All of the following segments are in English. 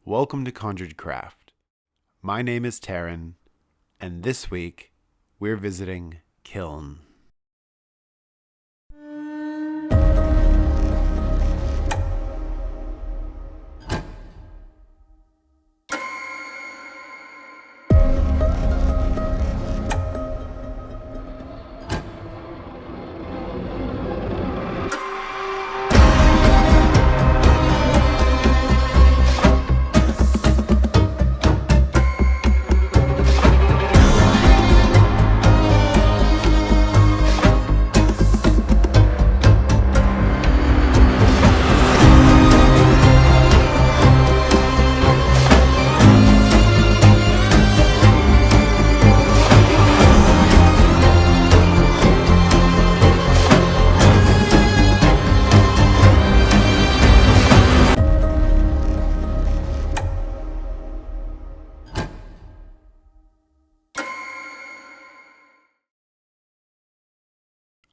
Welcome to conjuredcraft. My name is Taryn, and this week we're visiting Kiln.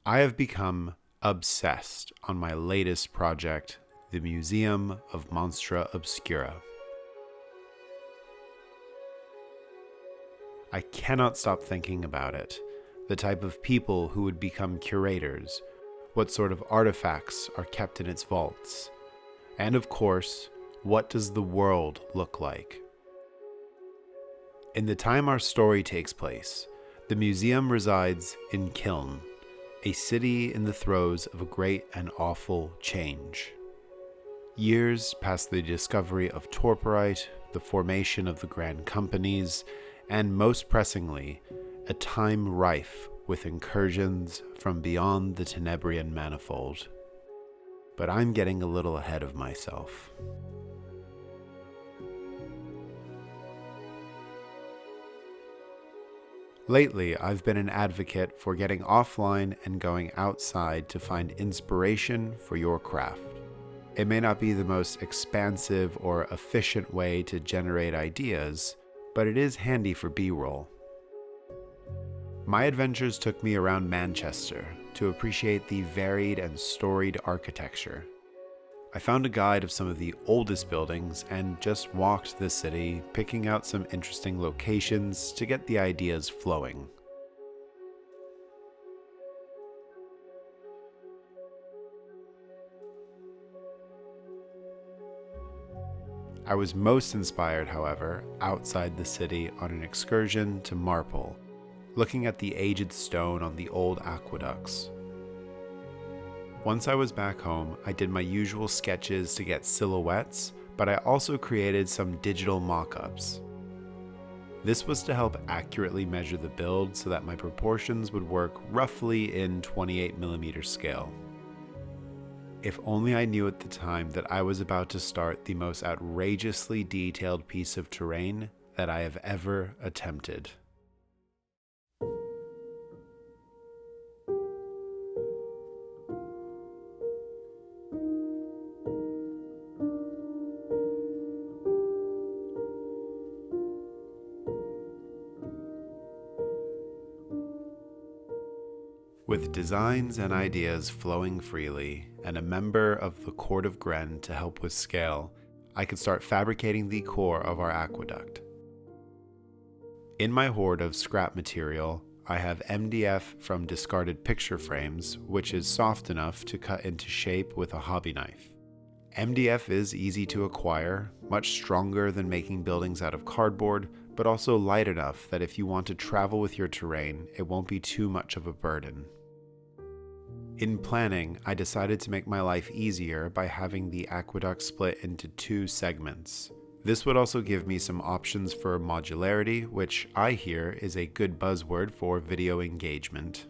I have become obsessed on my latest project, the Museum of Monstra Obscura. I cannot stop thinking about it, the type of people who would become curators, what sort of artifacts are kept in its vaults, and of course, what does the world look like? In the time our story takes place, the museum resides in Kiln, a city in the throes of a great and awful change. Years past the discovery of torporite, the formation of the grand companies, and most pressingly, a time rife with incursions from beyond the Tenebrian manifold. But I'm getting a little ahead of myself. Lately, I've been an advocate for getting offline and going outside to find inspiration for your craft. It may not be the most expansive or efficient way to generate ideas, but it is handy for B-roll. My adventures took me around Manchester to appreciate the varied and storied architecture. I found a guide of some of the oldest buildings and just walked the city, picking out some interesting locations to get the ideas flowing. I was most inspired, however, outside the city on an excursion to Marple, looking at the aged stone on the old aqueducts. Once I was back home, I did my usual sketches to get silhouettes, but I also created some digital mock-ups. This was to help accurately measure the build so that my proportions would work roughly in 28mm scale. If only I knew at the time that I was about to start the most outrageously detailed piece of terrain that I have ever attempted. With designs and ideas flowing freely, and a member of the Court of Gren to help with scale, I could start fabricating the core of our aqueduct. In my hoard of scrap material, I have MDF from discarded picture frames, which is soft enough to cut into shape with a hobby knife. MDF is easy to acquire, much stronger than making buildings out of cardboard, but also light enough that if you want to travel with your terrain, it won't be too much of a burden. In planning, I decided to make my life easier by having the aqueduct split into 2 segments. This would also give me some options for modularity, which I hear is a good buzzword for video engagement.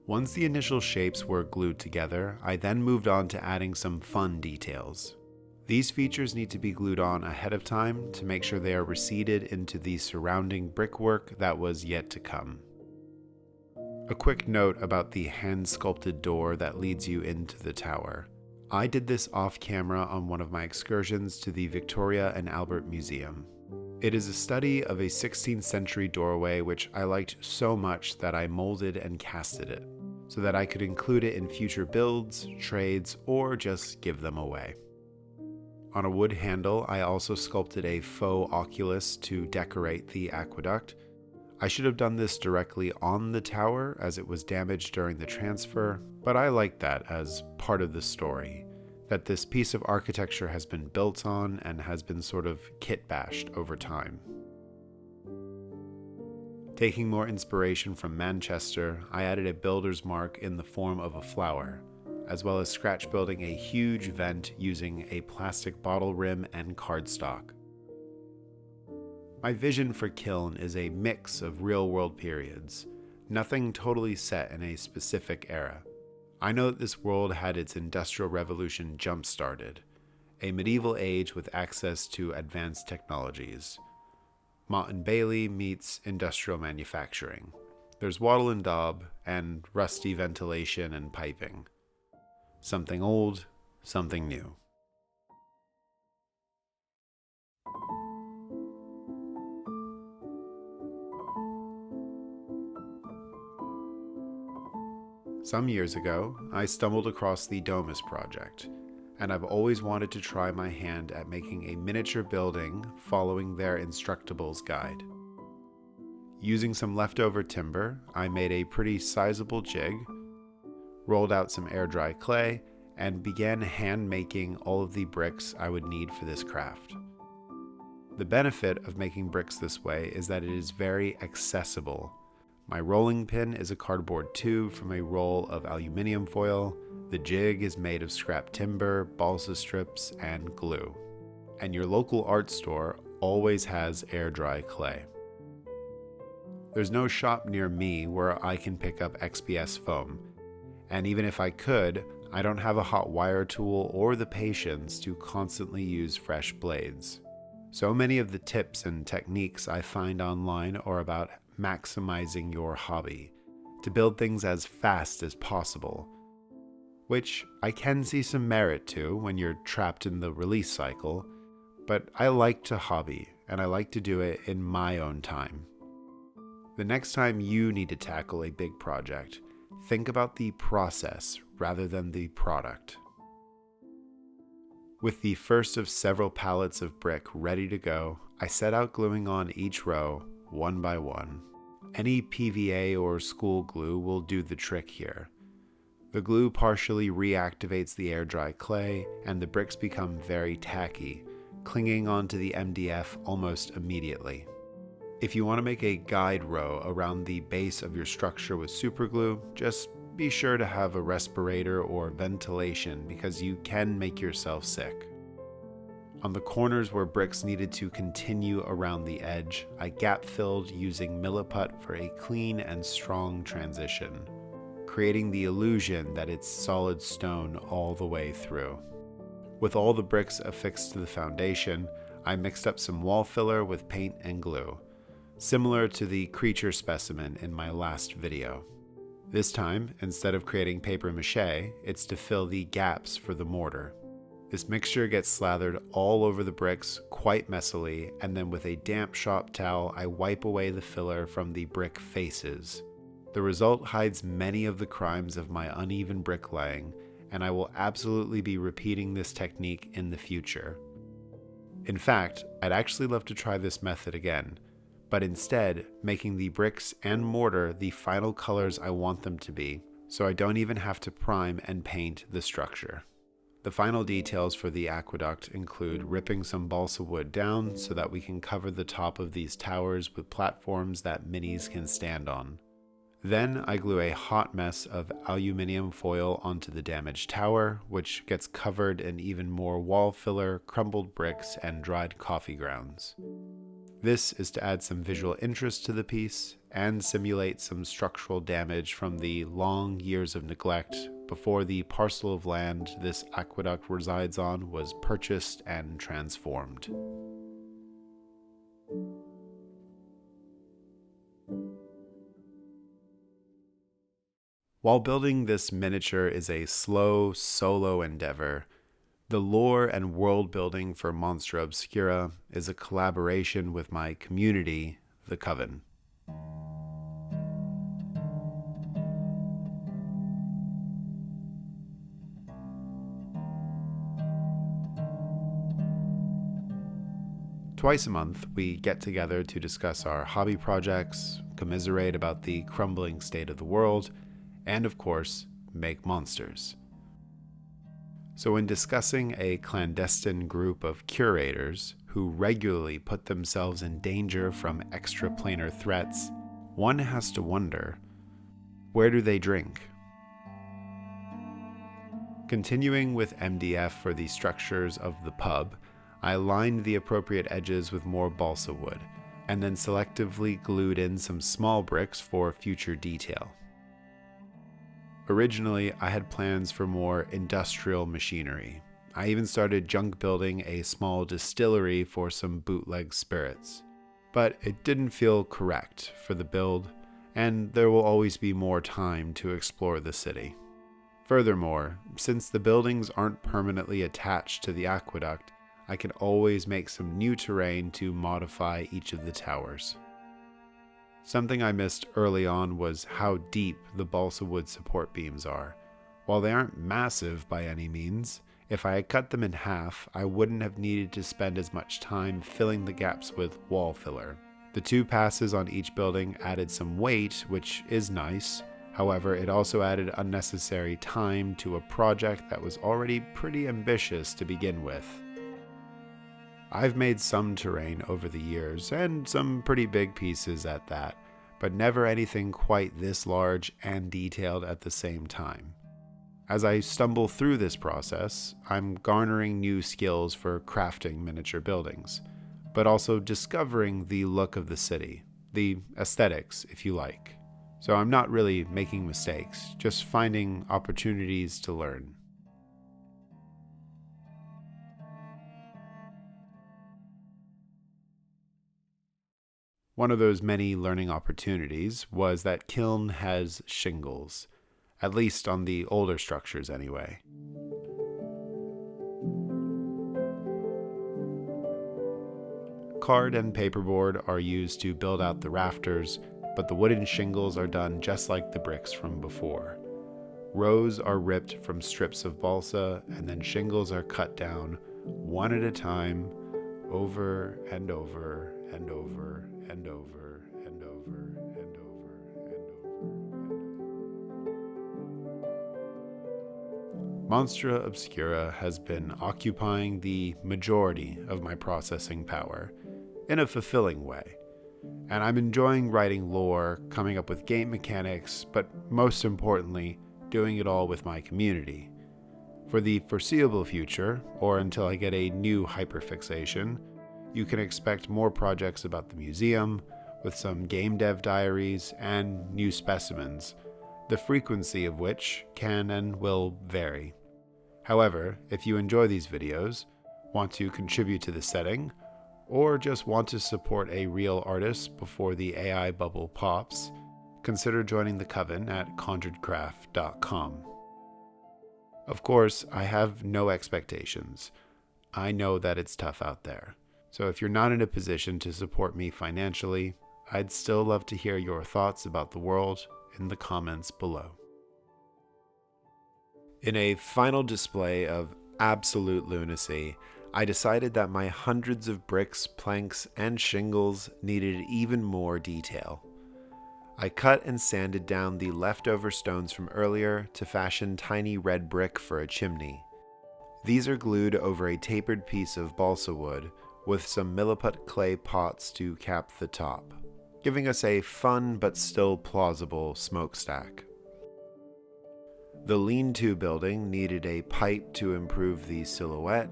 Once the initial shapes were glued together, I then moved on to adding some fun details. These features need to be glued on ahead of time to make sure they are reseated into the surrounding brickwork that was yet to come. A quick note about the hand-sculpted door that leads you into the tower. I did this off-camera on one of my excursions to the Victoria and Albert Museum. It is a study of a 16th century doorway which I liked so much that I molded and casted it, so that I could include it in future builds, trades, or just give them away. On a wood handle, I also sculpted a faux oculus to decorate the aqueduct. I should have done this directly on the tower as it was damaged during the transfer, but I like that as part of the story, that this piece of architecture has been built on and has been sort of kit-bashed over time. Taking more inspiration from Manchester, I added a builder's mark in the form of a flower, as well as scratch building a huge vent using a plastic bottle rim and cardstock. My vision for Kiln is a mix of real-world periods, nothing totally set in a specific era. I know that this world had its Industrial Revolution jump-started, a medieval age with access to advanced technologies. Mott and Bailey meets industrial manufacturing. There's wattle and daub, and rusty ventilation and piping. Something old, something new. Some years ago, I stumbled across the Domus project, and I've always wanted to try my hand at making a miniature building following their Instructables guide. Using some leftover timber, I made a pretty sizable jig, rolled out some air-dry clay, and began hand-making all of the bricks I would need for this craft. The benefit of making bricks this way is that it is very accessible. My rolling pin is a cardboard tube from a roll of aluminium foil. The jig is made of scrap timber, balsa strips, and glue. And your local art store always has air-dry clay. There's no shop near me where I can pick up XPS foam, and even if I could, I don't have a hot wire tool or the patience to constantly use fresh blades. So many of the tips and techniques I find online are about maximizing your hobby, to build things as fast as possible, which I can see some merit to when you're trapped in the release cycle, but I like to hobby, and I like to do it in my own time. The next time you need to tackle a big project, think about the process rather than the product. With the first of several pallets of brick ready to go, I set out gluing on each row, one by one. Any PVA or school glue will do the trick here. The glue partially reactivates the air-dry clay, and the bricks become very tacky, clinging onto the MDF almost immediately. If you want to make a guide row around the base of your structure with superglue, just be sure to have a respirator or ventilation because you can make yourself sick. On the corners where bricks needed to continue around the edge, I gap-filled using Milliput for a clean and strong transition, creating the illusion that it's solid stone all the way through. With all the bricks affixed to the foundation, I mixed up some wall filler with paint and glue, similar to the creature specimen in my last video. This time, instead of creating paper mache, it's to fill the gaps for the mortar. This mixture gets slathered all over the bricks quite messily, and then with a damp shop towel, I wipe away the filler from the brick faces. The result hides many of the crimes of my uneven bricklaying, and I will absolutely be repeating this technique in the future. In fact, I'd actually love to try this method again, but instead making the bricks and mortar the final colors I want them to be, so I don't even have to prime and paint the structure. The final details for the aqueduct include ripping some balsa wood down so that we can cover the top of these towers with platforms that minis can stand on. Then I glue a hot mess of aluminium foil onto the damaged tower, which gets covered in even more wall filler, crumbled bricks, and dried coffee grounds. This is to add some visual interest to the piece and simulate some structural damage from the long years of neglect before the parcel of land this aqueduct resides on was purchased and transformed. While building this miniature is a slow, solo endeavor, the lore and world building for Monstra Obscura is a collaboration with my community, the Coven. Twice a month, we get together to discuss our hobby projects, commiserate about the crumbling state of the world, and of course, make monsters. So when discussing a clandestine group of curators who regularly put themselves in danger from extraplanar threats, one has to wonder, where do they drink? Continuing with MDF for the structures of the pub, I lined the appropriate edges with more balsa wood, and then selectively glued in some small bricks for future detail. Originally, I had plans for more industrial machinery. I even started junk building a small distillery for some bootleg spirits. But it didn't feel correct for the build, and there will always be more time to explore the city. Furthermore, since the buildings aren't permanently attached to the aqueduct, I can always make some new terrain to modify each of the towers. Something I missed early on was how deep the balsa wood support beams are. While they aren't massive by any means, if I had cut them in half, I wouldn't have needed to spend as much time filling the gaps with wall filler. The 2 passes on each building added some weight, which is nice. However, it also added unnecessary time to a project that was already pretty ambitious to begin with. I've made some terrain over the years, and some pretty big pieces at that, but never anything quite this large and detailed at the same time. As I stumble through this process, I'm garnering new skills for crafting miniature buildings, but also discovering the look of the city, the aesthetics, if you like. So I'm not really making mistakes, just finding opportunities to learn. One of those many learning opportunities was that Kiln has shingles, at least on the older structures anyway. Card and paperboard are used to build out the rafters, but the wooden shingles are done just like the bricks from before. Rows are ripped from strips of balsa, and then shingles are cut down, one at a time, over and over and over and over and over and over and over. Monstra Obscura has been occupying the majority of my processing power, in a fulfilling way. And I'm enjoying writing lore, coming up with game mechanics, but most importantly, doing it all with my community. For the foreseeable future, or until I get a new hyperfixation, you can expect more projects about the museum, with some game dev diaries and new specimens, the frequency of which can and will vary. However, if you enjoy these videos, want to contribute to the setting, or just want to support a real artist before the AI bubble pops, consider joining the coven at conjuredcraft.com. Of course, I have no expectations. I know that it's tough out there. So if you're not in a position to support me financially, I'd still love to hear your thoughts about the world in the comments below. In a final display of absolute lunacy, I decided that my hundreds of bricks, planks, and shingles needed even more detail. I cut and sanded down the leftover stones from earlier to fashion tiny red brick for a chimney. These are glued over a tapered piece of balsa wood with some milliput clay pots to cap the top, giving us a fun but still plausible smokestack. The lean-to building needed a pipe to improve the silhouette.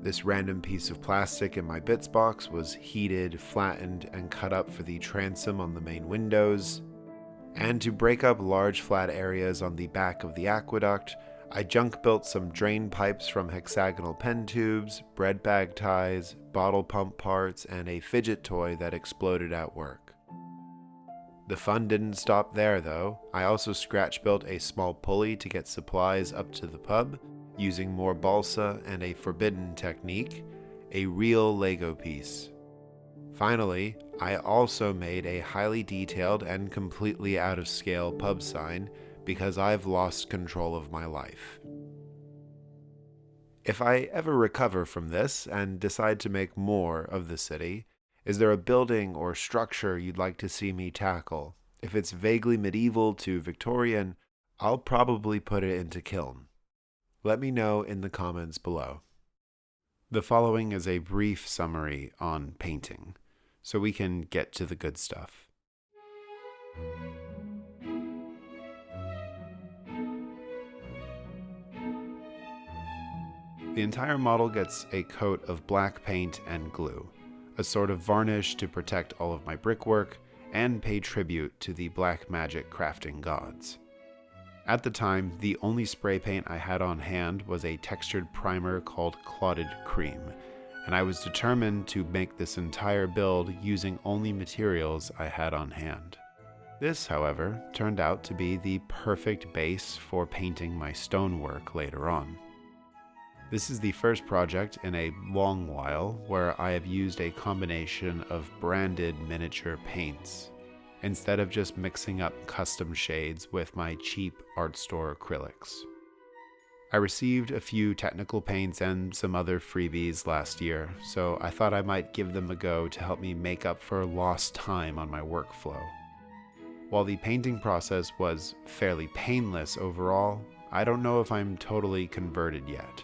This random piece of plastic in my bits box was heated, flattened, and cut up for the transom on the main windows. And to break up large flat areas on the back of the aqueduct, I junk built some drain pipes from hexagonal pen tubes, bread bag ties, bottle pump parts, and a fidget toy that exploded at work. The fun didn't stop there though. I also scratch built a small pulley to get supplies up to the pub, using more balsa and a forbidden technique, a real Lego piece. Finally, I also made a highly detailed and completely out of scale pub sign because I've lost control of my life. If I ever recover from this and decide to make more of the city, is there a building or structure you'd like to see me tackle? If it's vaguely medieval to Victorian, I'll probably put it into kiln. Let me know in the comments below. The following is a brief summary on painting, so we can get to the good stuff. The entire model gets a coat of black paint and glue, a sort of varnish to protect all of my brickwork and pay tribute to the black magic crafting gods. At the time, the only spray paint I had on hand was a textured primer called Clotted Cream, and I was determined to make this entire build using only materials I had on hand. This, however, turned out to be the perfect base for painting my stonework later on. This is the first project in a long while where I have used a combination of branded miniature paints, instead of just mixing up custom shades with my cheap art store acrylics. I received a few technical paints and some other freebies last year, so I thought I might give them a go to help me make up for lost time on my workflow. While the painting process was fairly painless overall, I don't know if I'm totally converted yet.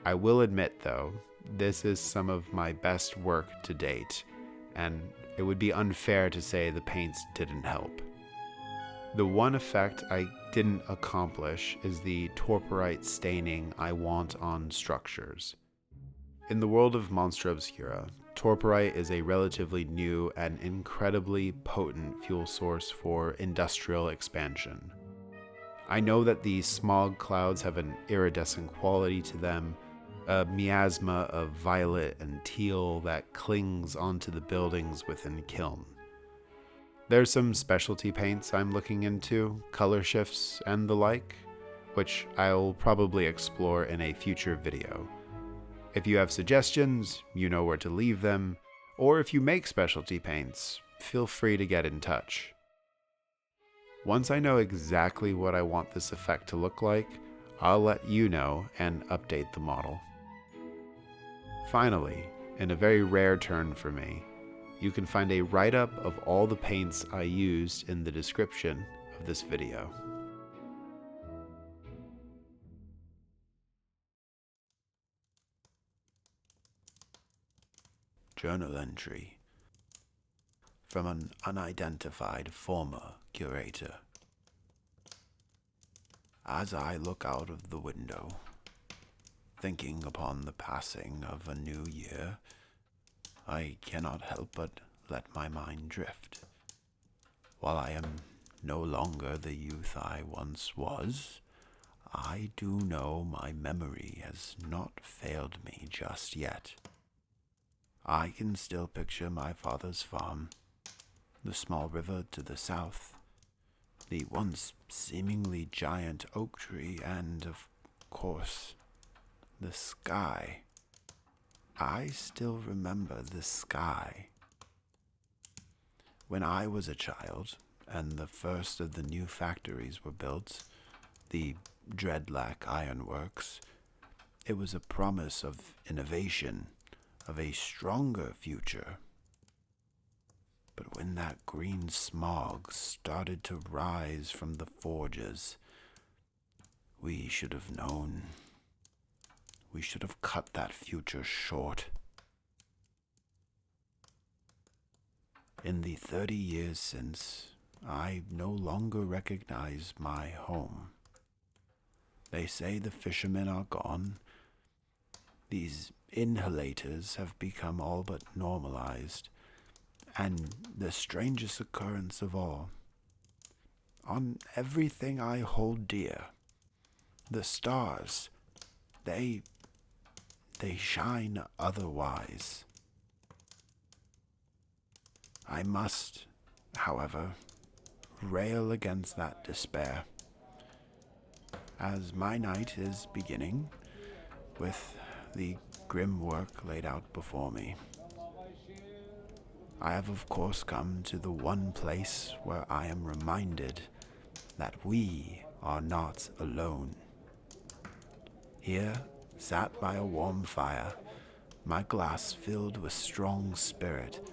I will admit, though, this is some of my best work to date, and it would be unfair to say the paints didn't help. The one effect I didn't accomplish is the torporite staining I want on structures. In the world of Monstra Obscura, torporite is a relatively new and incredibly potent fuel source for industrial expansion. I know that the smog clouds have an iridescent quality to them, a miasma of violet and teal that clings onto the buildings within kiln. There's some specialty paints I'm looking into, color shifts and the like, which I'll probably explore in a future video. If you have suggestions, you know where to leave them, or if you make specialty paints, feel free to get in touch. Once I know exactly what I want this effect to look like, I'll let you know and update the model. Finally, in a very rare turn for me, you can find a write-up of all the paints I used in the description of this video. Journal entry from an unidentified former curator. As I look out of the window, thinking upon the passing of a new year, I cannot help but let my mind drift. While I am no longer the youth I once was, I do know my memory has not failed me just yet. I can still picture my father's farm, the small river to the south, the once seemingly giant oak tree, and, of course, the sky. I still remember the sky. When I was a child, and the first of the new factories were built, the Dreadlack Ironworks, it was a promise of innovation, of a stronger future. But when that green smog started to rise from the forges, we should have known. We should have cut that future short. In the 30 years since, I no longer recognize my home. They say the fishermen are gone. These inhalators have become all but normalized. And the strangest occurrence of all, on everything I hold dear, the stars, they shine otherwise. I must, however, rail against that despair, as my night is beginning with the grim work laid out before me. I have of course come to the one place where I am reminded that we are not alone. Here, sat by a warm fire, my glass filled with strong spirit,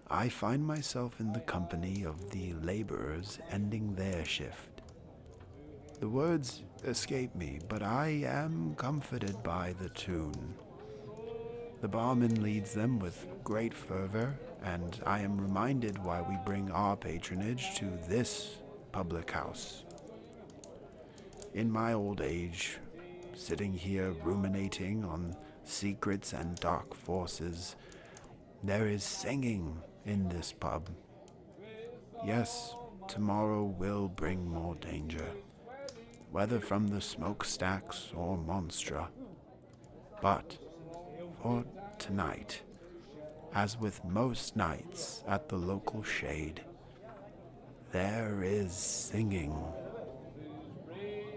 I find myself in the company of the laborers ending their shift. The words escape me, but I am comforted by the tune. The barman leads them with great fervor, and I am reminded why we bring our patronage to this public house. In my old age, sitting here ruminating on secrets and dark forces, there is singing in this pub. Yes, tomorrow will bring more danger, whether from the smokestacks or monstra. But for tonight, as with most nights at the local shade, there is singing.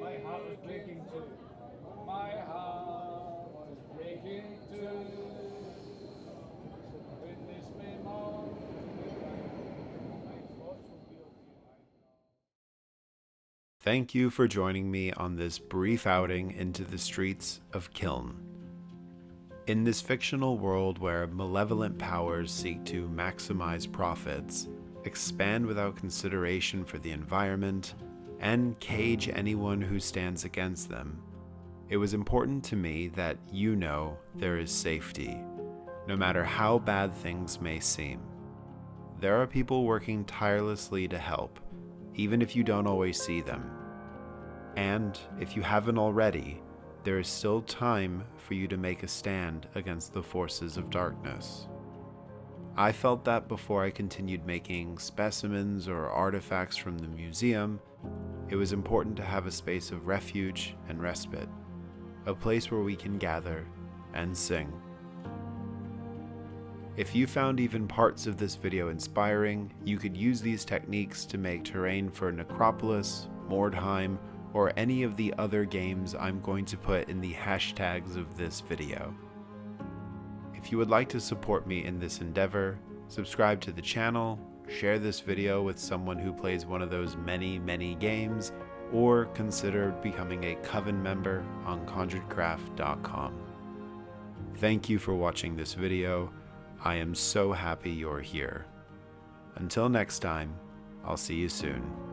My heart was breaking too. My heart was breaking too. When this may mourn, my thoughts will be of you. Thank you for joining me on this brief outing into the streets of Kiln. In this fictional world where malevolent powers seek to maximize profits, expand without consideration for the environment, and cage anyone who stands against them, it was important to me that you know there is safety, no matter how bad things may seem. There are people working tirelessly to help, even if you don't always see them. And if you haven't already, there is still time for you to make a stand against the forces of darkness. I felt that before I continued making specimens or artifacts from the museum, it was important to have a space of refuge and respite, a place where we can gather and sing. If you found even parts of this video inspiring, you could use these techniques to make terrain for Necropolis, Mordheim, or any of the other games I'm going to put in the hashtags of this video. If you would like to support me in this endeavor, subscribe to the channel, share this video with someone who plays one of those many games, or consider becoming a Coven member on conjuredcraft.com. Thank you for watching this video. I am so happy you're here. Until next time, I'll see you soon.